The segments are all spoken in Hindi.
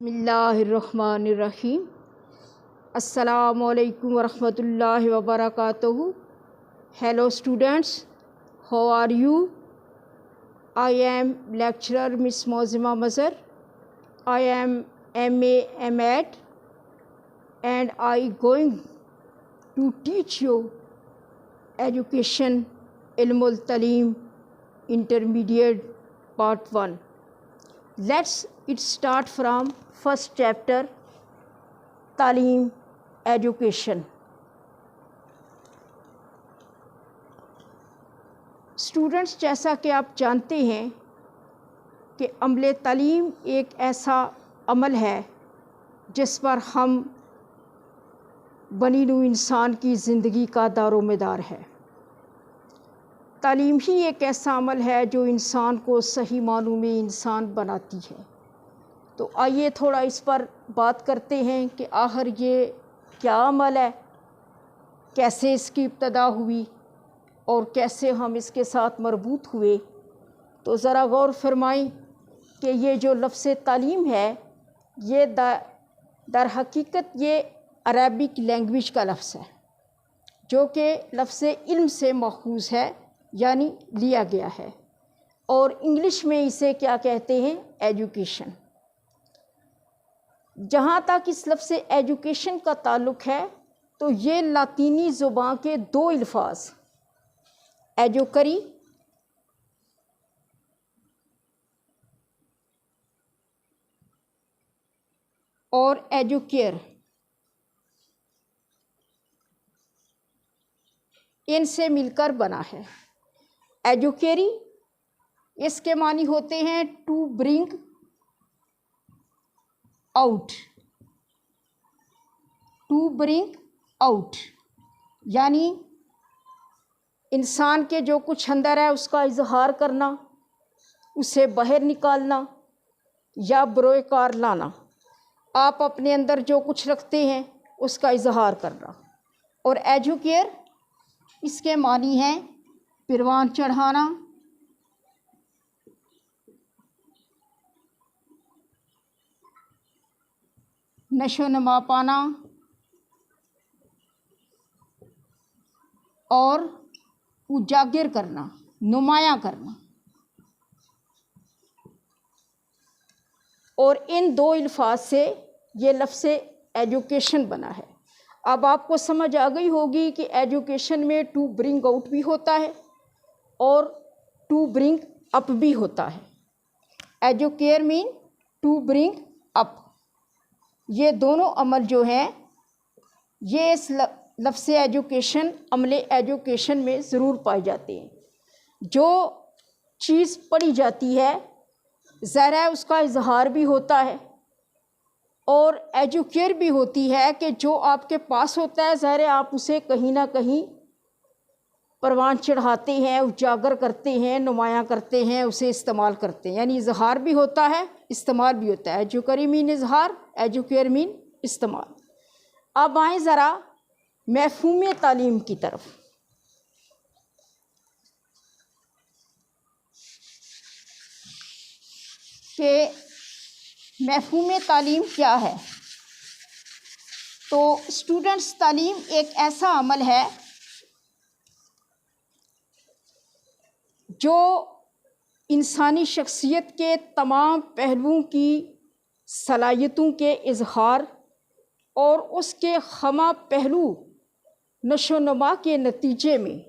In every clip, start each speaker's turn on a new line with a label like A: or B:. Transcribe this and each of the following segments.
A: बिस्मिल्लाहिर्रहमानिर्रहीम। अस्सलामुअलैकुम वरहमतुल्लाहि वबरकातुहू। Hello students, how are you? I am lecturer Miss Mozima Mazhar. I am MA MEd and I going to teach you education Ilmul Talim Intermediate Part 1. Let's start from first chapter तालीम एजुकेशन। स्टूडेंट्स, जैसा कि आप जानते हैं कि अमले तालीम एक ऐसा अमल है जिस पर हम बनी नूं इंसान की ज़िंदगी का दारोमदार है। तालीम ही एक ऐसा अमल है जो इंसान को सही मानों में इंसान बनाती है। तो आइए थोड़ा इस पर बात करते हैं कि आखिर ये क्या अमल है, कैसे इसकी इब्तदा हुई और कैसे हम इसके साथ मरबूत हुए। तो ज़रा गौर फरमाएं कि ये जो लफ्ज़ तालीम है ये दर हकीकत ये अरबिक लैंग्वेज का लफ्ज़ है जो कि लफ्ज़ इल्म से मख़ूज़ है, यानी लिया गया है। और इंग्लिश में इसे क्या कहते हैं? एजुकेशन। जहाँ तक इस लफ्ज़ एजुकेशन का ताल्लुक़ है तो ये लातीनी ज़ुबान के दो अल्फाज एजुकरी और एजुकेयर, इनसे मिलकर बना है। एजुकेरी इसके मानी होते हैं to bring out, to bring out यानी इंसान के जो कुछ अंदर है उसका इजहार करना, उसे बाहर निकालना या बरोए कार लाना। आप अपने अंदर जो कुछ रखते हैं उसका इजहार करना। और एजुकेयर इसके मानी हैं परवान चढ़ाना, नशो नमा पाना और उजागर करना, नुमायां करना। और इन दो अल्फाज से ये लफ्ज़ एजुकेशन बना है। अब आपको समझ आ गई होगी कि एजुकेशन में टू ब्रिंग आउट भी होता है और टू ब्रिंग अप भी होता है। Educare mean to bring up. ये दोनों अमल जो हैं ये इस लफ्ज़ एजुकेशन, अमले एजुकेशन में ज़रूर पाए जाते हैं। जो चीज़ पढ़ी जाती है ज़ाहिर है उसका इजहार भी होता है और एजुकेयर भी होती है कि जो आपके पास होता है ज़ाहिर है आप उसे कहीं ना कहीं परवान चढ़ाते हैं, उजागर करते हैं, नुमायां करते हैं, उसे इस्तेमाल करते हैं। यानी इजहार भी होता है, इस्तेमाल भी होता है। एजुकरी मीन इजहार, एजुकेयर मीन इस्तेमाल। अब आएँ ज़रा मफ़हूम तालीम की तरफ। कि मफ़हूम तालीम क्या है? तो स्टूडेंट्स, तालीम एक ऐसा अमल है जो इंसानी शख्सियत के तमाम पहलुओं की सलाहियतों के इजहार और उसके खमा पहलू नशो नमा के नतीजे में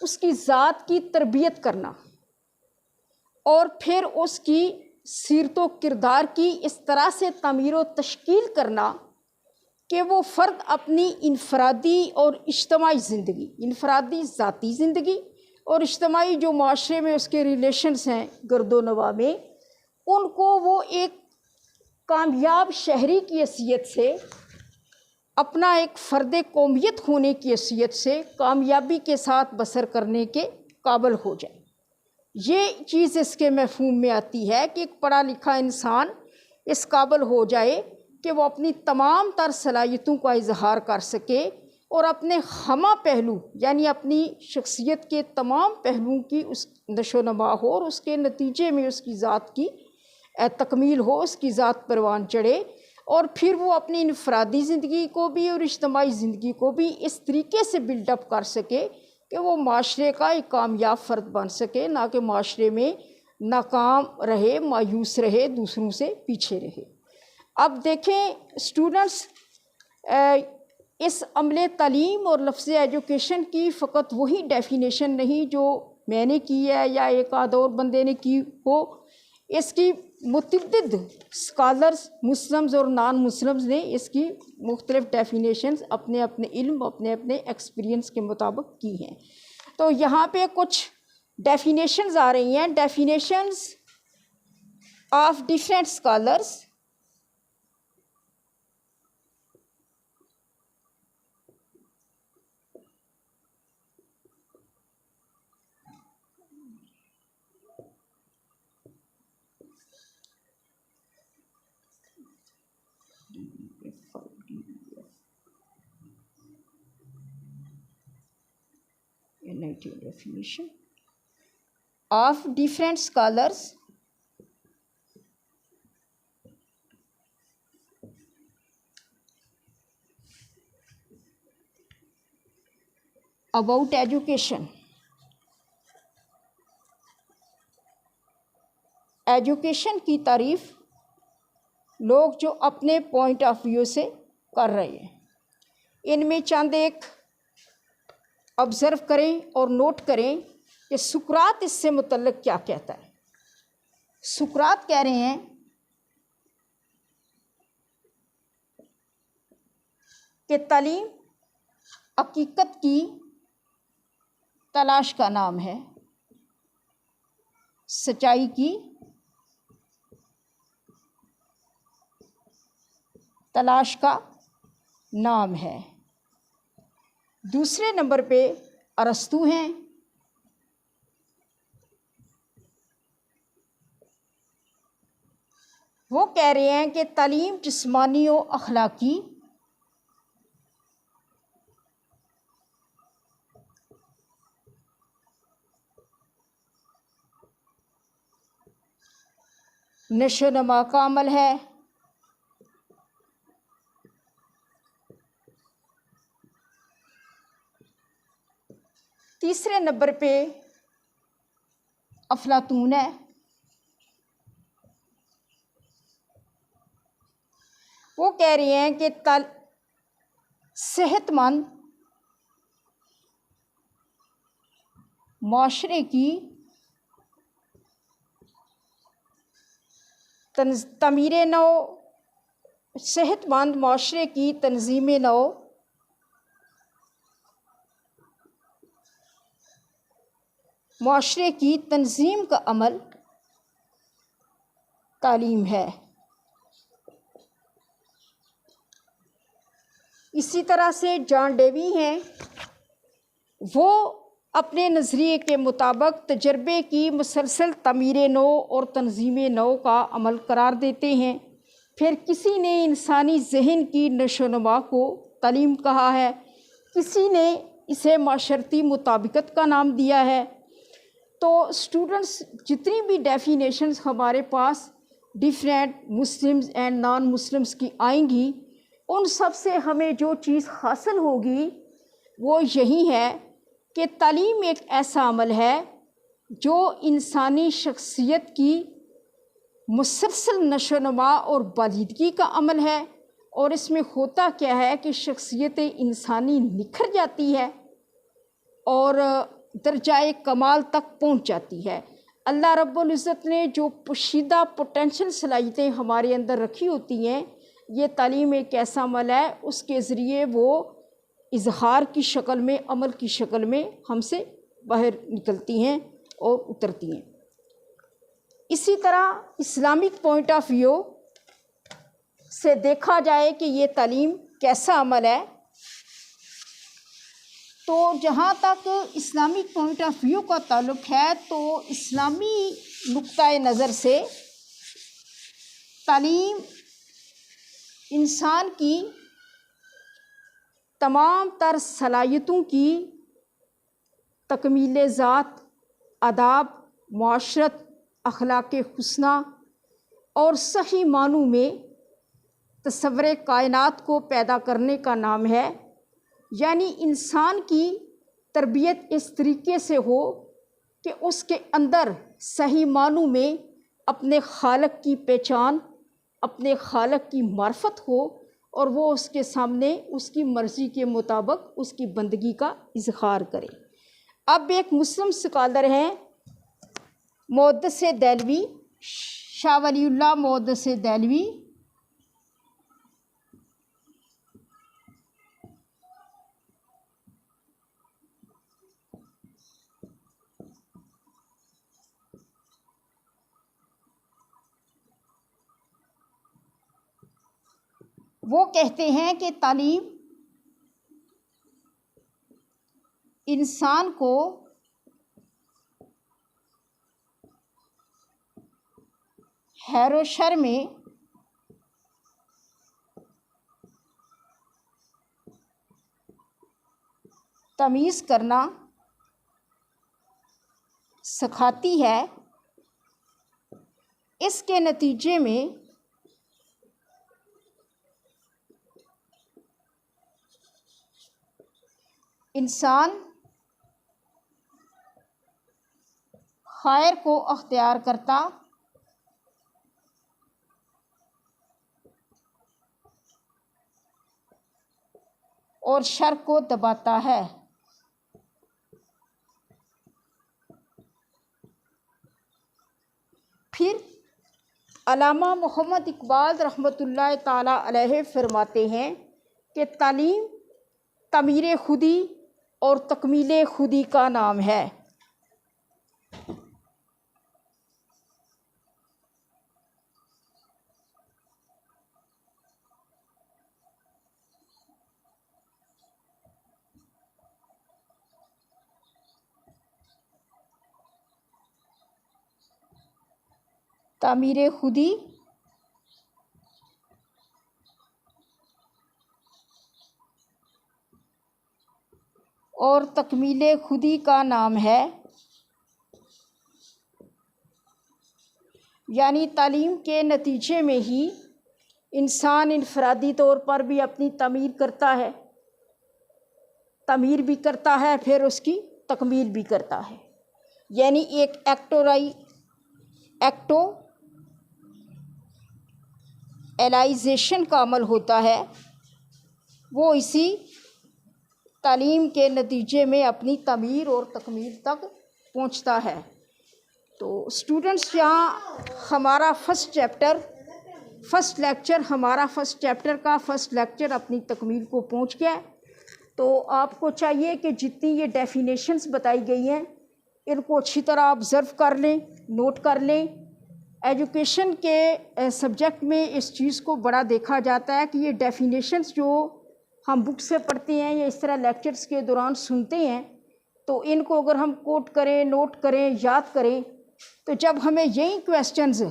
A: उसकी ज़ात की तरबियत करना और फिर उसकी सीरत व किरदार की इस तरह से तामीर व तश्कील करना कि वो फ़र्द अपनी इनफरादी और इज्तमाई ज़िंदगी, इनफरादी ज़ाती ज़िंदगी और इज्तमाई जो माशरे में उसके रिलेशन्स हैं गर्दो नवा में, उनको वो एक कामयाब शहरी की हैसियत से, अपना एक फ़र्द कौमियत होने की हैसियत से कामयाबी के साथ बसर करने के काबिल हो जाए। ये चीज़ इसके मफ़हूम में आती है कि एक पढ़ा लिखा इंसान इस काबिल हो जाए कि वो अपनी तमाम तर सलाहियतों का इजहार कर सके और अपने खमा पहलू यानी अपनी शख्सियत के तमाम पहलुओं की उस नशो नमा हो और उसके नतीजे में उसकी ज़ात की तकमील हो, उसकी ज़ात परवान चढ़े, और फिर वो अपनी इनफरादी ज़िंदगी को भी और इज्तमाही ज़िंदगी को भी इस तरीके से बिल्डअप कर सके कि वो माशरे का एक कामयाब फ़र्द बन सके, ना कि माशरे में नाकाम रहे, मायूस रहे, दूसरों से पीछे रहे। अब देखें स्टूडेंट्स, इस अमले तालीम और लफ्ज़ एजुकेशन की फ़कत वही डेफिनेशन नहीं जो मैंने की है या एक आध और बंदे ने की हो, इसकी मुतअद्दिद स्कॉलर्स मुस्लिम्स और नॉन मुस्लिम्स ने इसकी मुख्तलिफ़ डेफिनेशंस अपने अपने इल्म, अपने अपने एक्सपीरियंस के मुताबिक की हैं। तो यहाँ पे कुछ डेफिनेशंस आ रही हैं, definitions of different scholars. Definition of different scholars about education। Education की तारीफ़ लोग जो अपने पॉइंट ऑफ व्यू से कर रहे हैं, इनमें चंद एक ऑब्ज़र्व करें और नोट करें कि सुकरात इससे मुतल्लिक़ क्या कहता है। सुकरात कह रहे हैं कि तालीम हकीकत की तलाश का नाम है, सच्चाई की तलाश का नाम है। दूसरे नंबर पे अरस्तू हैं, वो कह रहे हैं कि तालीम जिस्मानी और अखलाकी नशो नमा का अमल है। तीसरे नंबर पे अफलातून है, वो कह रही हैं कि सेहतमंद माशरे की तमीर नौ, सेहतमंद माशरे की तंजीम नौ माशरे की तंजीम का अमल तालीम है। इसी तरह से जॉन डेवी हैं, वो अपने नज़रिए के मुताबिक तजर्बे की मुसलसल तमीर नौ और तंजीम नौ का अमल करार देते हैं। फिर किसी ने इंसानी जहन की नशोनुमा को तालीम कहा है, किसी ने इसे माशरती मुताबिकत का नाम दिया है। तो स्टूडेंट्स, जितनी भी डेफिनेशंस हमारे पास different Muslims and non Muslims की आएंगी, उन सब से हमें जो चीज़ हासिल होगी वो यही है कि तालीम एक ऐसा अमल है जो इंसानी शख्सियत की मुसलसल नशोनुमा और बालिदगी का अमल है। और इसमें होता क्या है कि शख्सियत इंसानी निखर जाती है और दर्जाए कमाल तक पहुंच जाती है। अल्लाह रब्बुल इज़्ज़त ने जो पोशीदा पोटेंशियल सलाहियतें हमारे अंदर रखी होती हैं, ये तालीम एक ऐसा अमल है, उसके ज़रिए वो इजहार की शक्ल में, अमल की शक्ल में हमसे बाहर निकलती हैं और उतरती हैं। इसी तरह इस्लामिक पॉइंट ऑफ व्यू से देखा जाए कि ये तालीम कैसा अमल है, तो जहाँ तक इस्लामिक पॉइंट ऑफ व्यू का ताल्लुक़ है, तो इस्लामी नुक्ताए नज़र से तालीम इंसान की तमाम तर सलाहियतों की तकमील ज़ात, आदाब, मुआशरत, अखलाक हुस्ना और सही मानों में तस्वुर कायनात को पैदा करने का नाम है। यानी इंसान की तरबियत इस तरीके से हो कि उसके अंदर सही मानों में अपने खालिक की पहचान, अपने खालिक की मार्फत हो और वो उसके सामने उसकी मर्ज़ी के मुताबिक उसकी बंदगी का इज़हार करे। अब एक मुस्लिम स्कॉलर हैं मुहद्दिस देलवी, शाह वलीउल्लाह मुहद्दिस देलवी, वो कहते हैं कि तालीम इंसान को खैर व शर में तमीज़ करना सिखाती है। इसके नतीजे में इंसान खैर को अख्तियार करता और शर को दबाता है। फिर अल्लामा मोहम्मद इकबाल रहमतुल्लाह ताला अलैहि फरमाते हैं कि तालीम तमीर खुदी और तकमील खुदी का नाम है। तामीर खुदी और तकमील खुदी का नाम है। यानी तालीम के नतीजे में ही इंसान इनफरादी तौर पर भी अपनी तमीर करता है, तमीर भी करता है, फिर उसकी तकमील भी करता है। यानी एक एक्टो एलाइजेशन का अमल होता है, वो इसी तालीम के नतीजे में अपनी तमीर और तकमील तक पहुंचता है। तो स्टूडेंट्स, यहाँ हमारा फर्स्ट चैप्टर का फर्स्ट लेक्चर अपनी तकमील को पहुंच गया। तो आपको चाहिए कि जितनी ये डेफिनेशंस बताई गई हैं इनको अच्छी तरह ऑब्ज़र्व कर लें, नोट कर लें। एजुकेशन के सब्जेक्ट में इस चीज़ को बड़ा देखा जाता है कि ये डेफिनेशंस जो हम बुक से पढ़ते हैं या इस तरह लेक्चर्स के दौरान सुनते हैं, तो इनको अगर हम कोट करें, नोट करें, याद करें, तो जब हमें यही क्वेश्चंस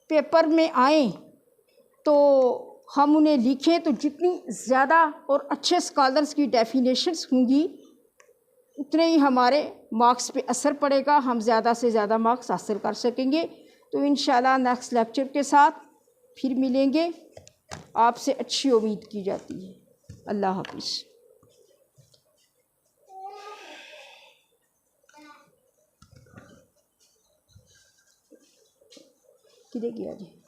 A: पेपर में आएँ तो हम उन्हें लिखें, तो जितनी ज़्यादा और अच्छे स्कॉलर्स की डेफिनेशंस होंगी उतने ही हमारे मार्क्स पे असर पड़ेगा, हम ज़्यादा से ज़्यादा मार्क्स हासिल कर सकेंगे। तो इंशाल्लाह नेक्स्ट लेक्चर के साथ फिर मिलेंगे, आपसे अच्छी उम्मीद की जाती है। अल्लाह हाफ़िज़। किधर गया जी?